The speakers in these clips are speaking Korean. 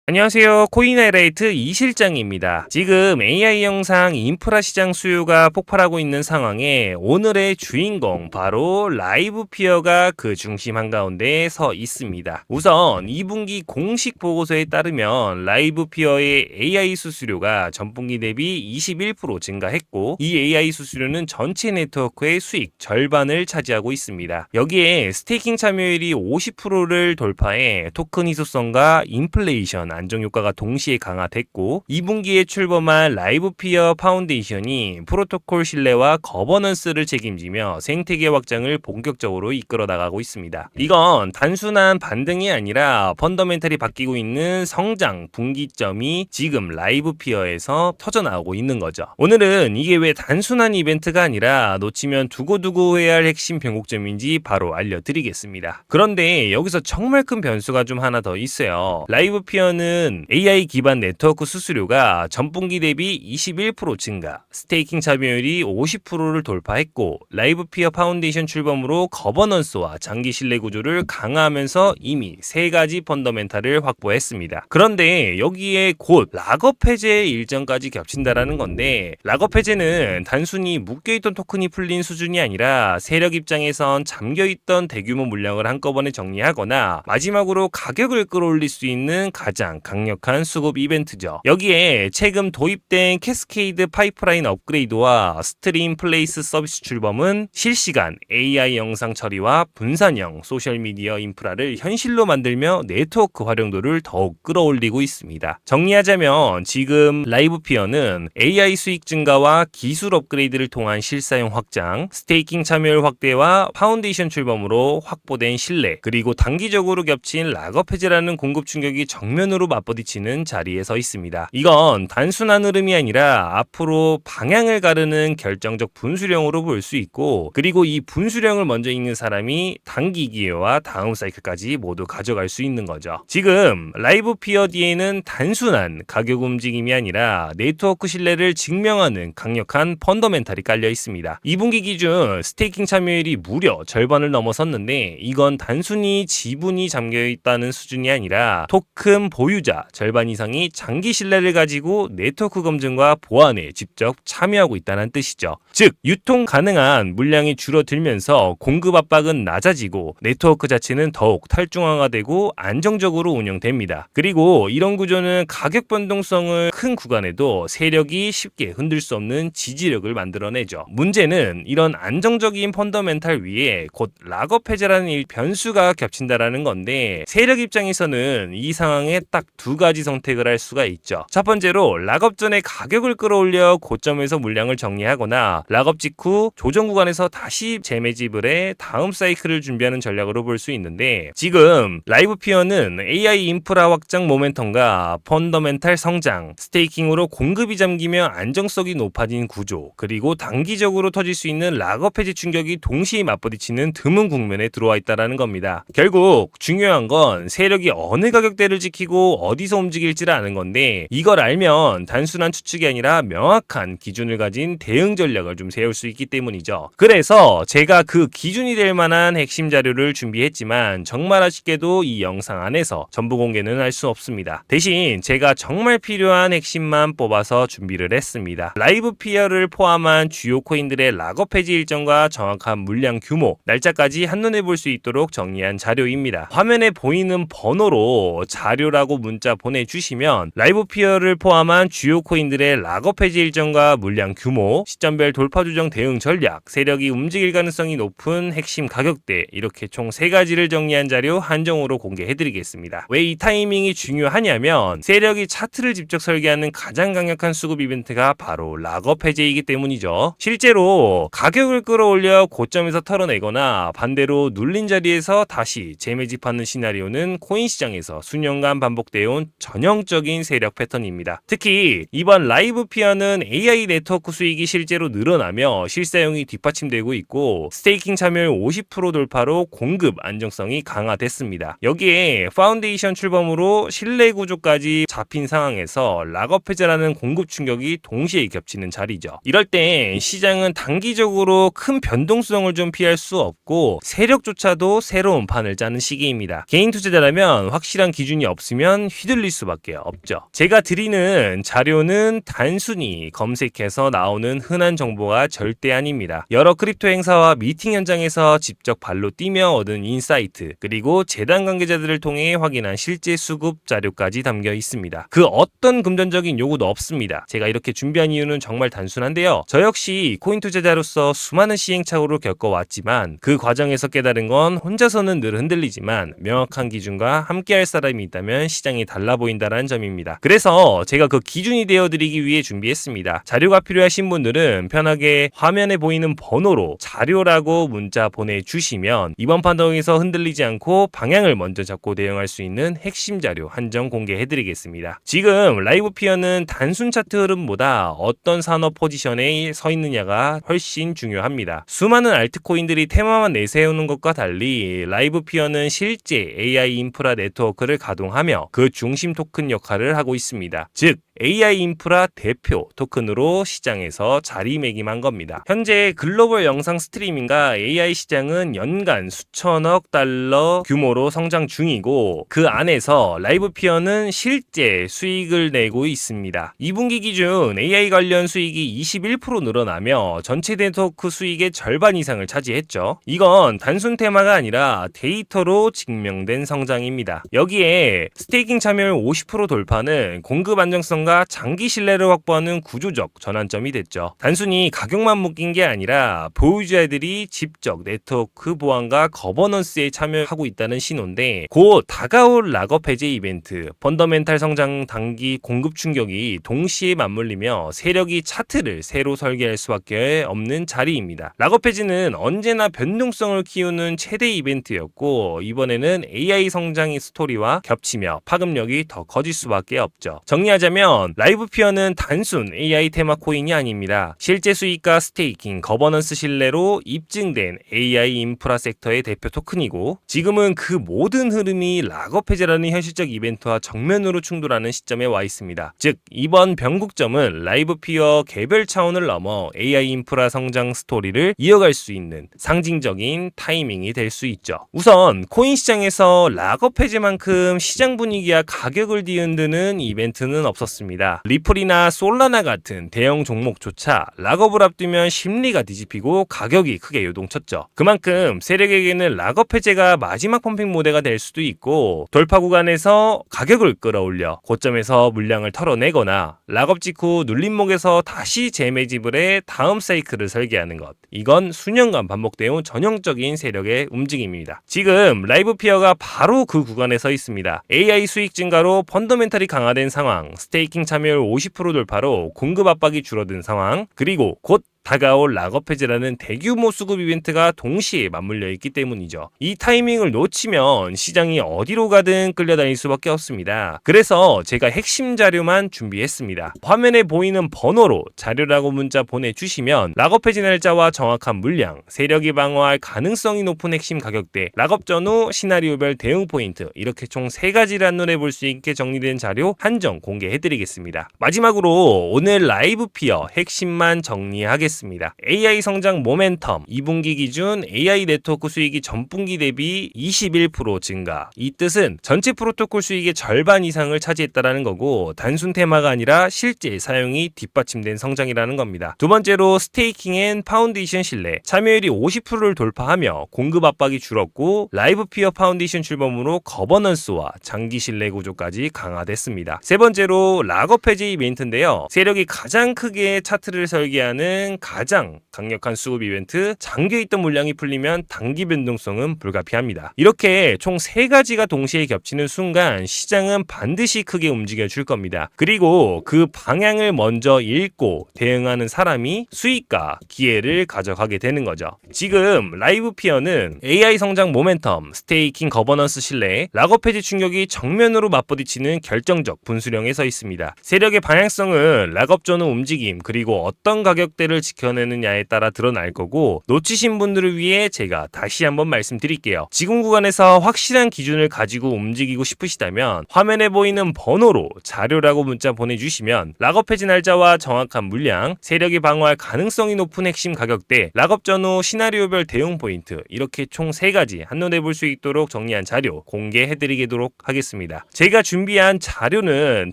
안녕하세요. 코인하이라이트 이실장입니다. 지금 AI 영상 인프라 시장 수요가 폭발하고 있는 상황에 오늘의 주인공 바로 라이브피어가 그 중심 한가운데 서 있습니다. 우선 2분기 공식 보고서에 따르면 라이브피어의 AI 수수료가 전분기 대비 21% 증가했고 이 AI 수수료는 전체 네트워크의 수익 절반을 차지하고 있습니다. 여기에 스테이킹 참여율이 50%를 돌파해 토큰 희소성과 인플레이션 안정 효과가 동시에 강화됐고 2분기에 출범한 라이브피어 파운데이션이 프로토콜 신뢰와 거버넌스를 책임지며 생태계 확장을 본격적으로 이끌어 나가고 있습니다. 이건 단순한 반등이 아니라 펀더멘탈이 바뀌고 있는 성장 분기점이 지금 라이브피어에서 터져나오고 있는 거죠. 오늘은 이게 왜 단순한 이벤트가 아니라 놓치면 두고두고 해야 할 핵심 변곡점인지 바로 알려드리겠습니다. 그런데 여기서 정말 큰 변수가 좀 하나 더 있어요. 라이브피어는 AI 기반 네트워크 수수료가 전분기 대비 21% 증가, 스테이킹 참여율이 50%를 돌파했고 라이브피어 파운데이션 출범으로 거버넌스와 장기 신뢰 구조를 강화하면서 이미 세 가지 펀더멘탈을 확보했습니다. 그런데 여기에 곧 락업 해제 일정까지 겹친다라는 건데 락업 해제는 단순히 묶여있던 토큰이 풀린 수준이 아니라 세력 입장에선 잠겨있던 대규모 물량을 한꺼번에 정리하거나 마지막으로 가격을 끌어올릴 수 있는 가장 강력한 수급 이벤트죠. 여기에 최근 도입된 캐스케이드 파이프라인 업그레이드와 스트림 플레이스 서비스 출범은 실시간 AI 영상 처리와 분산형 소셜미디어 인프라를 현실로 만들며 네트워크 활용도를 더욱 끌어올리고 있습니다. 정리하자면 지금 라이브피어는 AI 수익 증가와 기술 업그레이드를 통한 실사용 확장, 스테이킹 참여율 확대와 파운데이션 출범으로 확보된 신뢰, 그리고 단기적으로 겹친 락업 해제라는 공급 충격이 정면으로 맞부딪히는 자리에 서 있습니다. 이건 단순한 흐름이 아니라 앞으로 방향을 가르는 결정적 분수령으로 볼 수 있고, 그리고 이 분수령을 먼저 읽는 사람이 단기 기회와 다음 사이클까지 모두 가져갈 수 있는 거죠. 지금 라이브 POD에는 단순한 가격 움직임이 아니라 네트워크 신뢰를 증명하는 강력한 펀더멘탈이 깔려 있습니다. 2분기 기준 스테이킹 참여율이 무려 절반을 넘어섰는데 이건 단순히 지분이 잠겨 있다는 수준이 아니라 토큰 보유자 절반 이상이 장기 신뢰를 가지고 네트워크 검증과 보안에 직접 참여하고 있다는 뜻이죠. 즉 유통 가능한 물량이 줄어들면서 공급 압박은 낮아지고 네트워크 자체는 더욱 탈중앙화되고 안정적으로 운영됩니다. 그리고 이런 구조는 가격 변동성을 큰 구간에도 세력이 쉽게 흔들 수 없는 지지력을 만들어내죠. 문제는 이런 안정적인 펀더멘탈 위에 곧 락업 해제라는 변수가 겹친다라는 건데 세력 입장에서는 이 상황에 딱 두 가지 선택을 할 수가 있죠. 첫 번째로 락업 전에 가격을 끌어올려 고점에서 물량을 정리하거나 락업 직후 조정 구간에서 다시 재매집을 해 다음 사이클을 준비하는 전략으로 볼 수 있는데 지금 라이브피어는 AI 인프라 확장 모멘텀과 펀더멘탈 성장, 스테이킹으로 공급이 잠기며 안정성이 높아진 구조, 그리고 단기적으로 터질 수 있는 락업 해지 충격이 동시에 맞부딪히는 드문 국면에 들어와 있다는 겁니다. 결국 중요한 건 세력이 어느 가격대를 지키고 어디서 움직일지를 아는 건데 이걸 알면 단순한 추측이 아니라 명확한 기준을 가진 대응 전략을 좀 세울 수 있기 때문이죠. 그래서 제가 그 기준이 될 만한 핵심 자료를 준비했지만 정말 아쉽게도 이 영상 안에서 전부 공개는 할 수 없습니다. 대신 제가 정말 필요한 핵심만 뽑아서 준비를 했습니다. 라이브피어를 포함한 주요 코인들의 락업 해지 일정과 정확한 물량 규모, 날짜까지 한눈에 볼 수 있도록 정리한 자료입니다. 화면에 보이는 번호로 자료라고 문자 보내주시면 라이브피어를 포함한 주요 코인들의 락업 해지 일정과 물량 규모, 시점별 돌파 조정 대응 전략, 세력이 움직일 가능성이 높은 핵심 가격대, 이렇게 총 3가지를 정리한 자료 한정으로 공개해드리겠습니다. 왜 이 타이밍이 중요하냐면 세력이 차트를 직접 설계하는 가장 강력한 수급 이벤트가 바로 락업 해제이기 때문이죠. 실제로 가격을 끌어올려 고점에서 털어내거나 반대로 눌린 자리에서 다시 재매집하는 시나리오는 코인 시장에서 수년간 반복되어 온 전형적인 세력 패턴입니다. 특히 이번 라이브피어는 AI 네트워크 수익이 실제로 늘어나며 실사용이 뒷받침되고 있고 스테이킹 참여율 50% 돌파로 공급 안정성이 강화됐습니다. 여기에 파운데이션 출범으로 신뢰 구조까지 잡힌 상황에서 락업 해제라는 공급 충격이 동시에 겹치는 자리죠. 이럴 때 시장은 단기적으로 큰 변동성을 좀 피할 수 없고 세력조차도 새로운 판을 짜는 시기입니다. 개인 투자자라면 확실한 기준이 없으면 보면 휘둘릴 수밖에 없죠. 제가 드리는 자료는 단순히 검색해서 나오는 흔한 정보가 절대 아닙니다. 여러 크립토 행사와 미팅 현장에서 직접 발로 뛰며 얻은 인사이트, 그리고 재단 관계자들을 통해 확인한 실제 수급 자료까지 담겨 있습니다. 그 어떤 금전적인 요구도 없습니다. 제가 이렇게 준비한 이유는 정말 단순한데요. 저 역시 코인 투자자로서 수많은 시행착오를 겪어왔지만 그 과정에서 깨달은 건 혼자서는 늘 흔들리지만 명확한 기준과 함께할 사람이 있다면 시장이 달라 보인다는 점입니다. 그래서 제가 그 기준이 되어드리기 위해 준비했습니다. 자료가 필요하신 분들은 편하게 화면에 보이는 번호로 자료라고 문자 보내주시면 이번 판정에서 흔들리지 않고 방향을 먼저 잡고 대응할 수 있는 핵심 자료 한정 공개해드리겠습니다. 지금 라이브 피어는 단순 차트 흐름보다 어떤 산업 포지션에 서 있느냐가 훨씬 중요합니다. 수많은 알트코인들이 테마만 내세우는 것과 달리 라이브 피어는 실제 AI 인프라 네트워크를 가동하며 그 중심 토큰 역할을 하고 있습니다. 즉 AI 인프라 대표 토큰으로 시장에서 자리매김한 겁니다. 현재 글로벌 영상 스트리밍과 AI 시장은 연간 수천억 달러 규모로 성장 중이고 그 안에서 라이브 피어는 실제 수익을 내고 있습니다. 2분기 기준 AI 관련 수익이 21% 늘어나며 전체 네트워크 수익의 절반 이상을 차지했죠. 이건 단순 테마가 아니라 데이터로 증명된 성장입니다. 여기에 스테이킹 참여율 50% 돌파는 공급 안정성과 장기 신뢰를 확보하는 구조적 전환점이 됐죠. 단순히 가격만 묶인 게 아니라 보유자들이 직접 네트워크 보안과 거버넌스에 참여하고 있다는 신호인데 곧 다가올 락업 해제 이벤트, 펀더멘탈 성장 단기 공급 충격이 동시에 맞물리며 세력이 차트를 새로 설계할 수밖에 없는 자리입니다. 락업 해제는 언제나 변동성을 키우는 최대 이벤트였고 이번에는 AI 성장의 스토리와 겹치며 파급력이 더 커질 수밖에 없죠. 정리하자면 라이브 피어는 단순 AI 테마 코인이 아닙니다. 실제 수익과 스테이킹, 거버넌스 신뢰로 입증된 AI 인프라 섹터의 대표 토큰이고 지금은 그 모든 흐름이 락업 해제라는 현실적 이벤트와 정면으로 충돌하는 시점에 와 있습니다. 즉 이번 변곡점은 라이브 피어 개별 차원을 넘어 AI 인프라 성장 스토리를 이어갈 수 있는 상징적인 타이밍이 될 수 있죠. 우선 코인 시장에서 락업 해제만큼 시장 분위기와 가격을 뒤흔드는 이벤트는 없었습니다. 리플이나 솔라나 같은 대형 종목조차 락업을 앞두면 심리가 뒤집히고 가격이 크게 요동쳤죠. 그만큼 세력에게는 락업 해제가 마지막 펌핑 모델가 될 수도 있고 돌파 구간에서 가격을 끌어올려 고점에서 물량을 털어내거나 락업 직후 눌림목에서 다시 재매집을 해 다음 사이클을 설계하는 것. 이건 수년간 반복되어 온 전형적인 세력의 움직임입니다. 지금 라이브 피어가 바로 그 구간에 서 있습니다. AI 수익 증가로 펀더멘탈이 강화된 상황, 스테이킹 참여율 50% 돌파로 공급 압박이 줄어든 상황, 그리고 곧 다가올 락업 해제라는 대규모 수급 이벤트가 동시에 맞물려 있기 때문이죠. 이 타이밍을 놓치면 시장이 어디로 가든 끌려다닐 수밖에 없습니다. 그래서 제가 핵심 자료만 준비했습니다. 화면에 보이는 번호로 자료라고 문자 보내주시면 락업 해제 날짜와 정확한 물량, 세력이 방어할 가능성이 높은 핵심 가격대, 락업 전후 시나리오별 대응 포인트 이렇게 총 3가지를 한눈에 볼 수 있게 정리된 자료 한정 공개해드리겠습니다. 마지막으로 오늘 라이브 피어 핵심만 정리하겠습니다. AI 성장 모멘텀 2분기 기준 AI 네트워크 수익이 전분기 대비 21% 증가. 이 뜻은 전체 프로토콜 수익의 절반 이상을 차지했다라는 거고 단순 테마가 아니라 실제 사용이 뒷받침된 성장이라는 겁니다. 두 번째로 스테이킹 앤 파운데이션 신뢰. 참여율이 50%를 돌파하며 공급 압박이 줄었고 라이브 피어 파운데이션 출범으로 거버넌스와 장기 신뢰 구조까지 강화됐습니다. 세 번째로 락업 해제 이벤트인데요. 세력이 가장 크게 차트를 설계하는 가장 강력한 수급 이벤트, 잠겨있던 물량이 풀리면 단기 변동성은 불가피합니다. 이렇게 총 3가지가 동시에 겹치는 순간 시장은 반드시 크게 움직여줄 겁니다. 그리고 그 방향을 먼저 읽고 대응하는 사람이 수익과 기회를 가져가게 되는 거죠. 지금 라이브 피어는 AI 성장 모멘텀, 스테이킹 거버넌스 신뢰, 락업 해제 충격이 정면으로 맞부딪히는 결정적 분수령에 서 있습니다. 세력의 방향성은 락업 전후 움직임 그리고 어떤 가격대를 지켜내느냐에 따라 드러날 거고, 놓치신 분들을 위해 제가 다시 한번 말씀드릴게요. 지금 구간에서 확실한 기준을 가지고 움직이고 싶으시다면 화면에 보이는 번호로 자료라고 문자 보내주시면 락업 해지 날짜와 정확한 물량, 세력이 방어할 가능성이 높은 핵심 가격대, 락업 전후 시나리오별 대응 포인트, 이렇게 총 3가지 한눈에 볼 수 있도록 정리한 자료 공개해드리도록 하겠습니다. 제가 준비한 자료는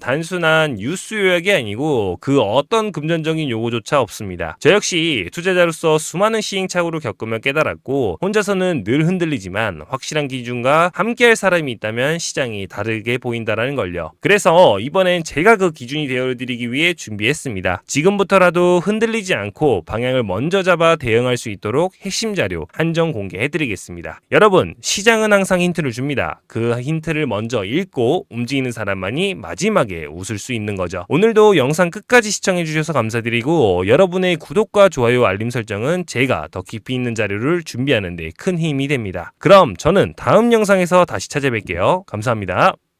단순한 뉴스 요약이 아니고 그 어떤 금전적인 요구조차 없습니다. 저 역시 투자자로서 수많은 시행착오를 겪으며 깨달았고, 혼자서는 늘 흔들리지만 확실한 기준과 함께할 사람이 있다면 시장이 다르게 보인다라는 걸요. 그래서 이번엔 제가 그 기준이 되어드리기 위해 준비했습니다. 지금부터라도 흔들리지 않고 방향을 먼저 잡아 대응할 수 있도록 핵심 자료 한정 공개해드리겠습니다. 여러분, 시장은 항상 힌트를 줍니다. 그 힌트를 먼저 읽고 움직이는 사람만이 마지막에 웃을 수 있는 거죠. 오늘도 영상 끝까지 시청해주셔서 감사드리고, 여러분의 구독과 좋아요, 알림 설정은 제가 더 깊이 있는 자료를 준비하는 데 큰 힘이 됩니다. 그럼 저는 다음 영상에서 다시 찾아뵐게요. 감사합니다.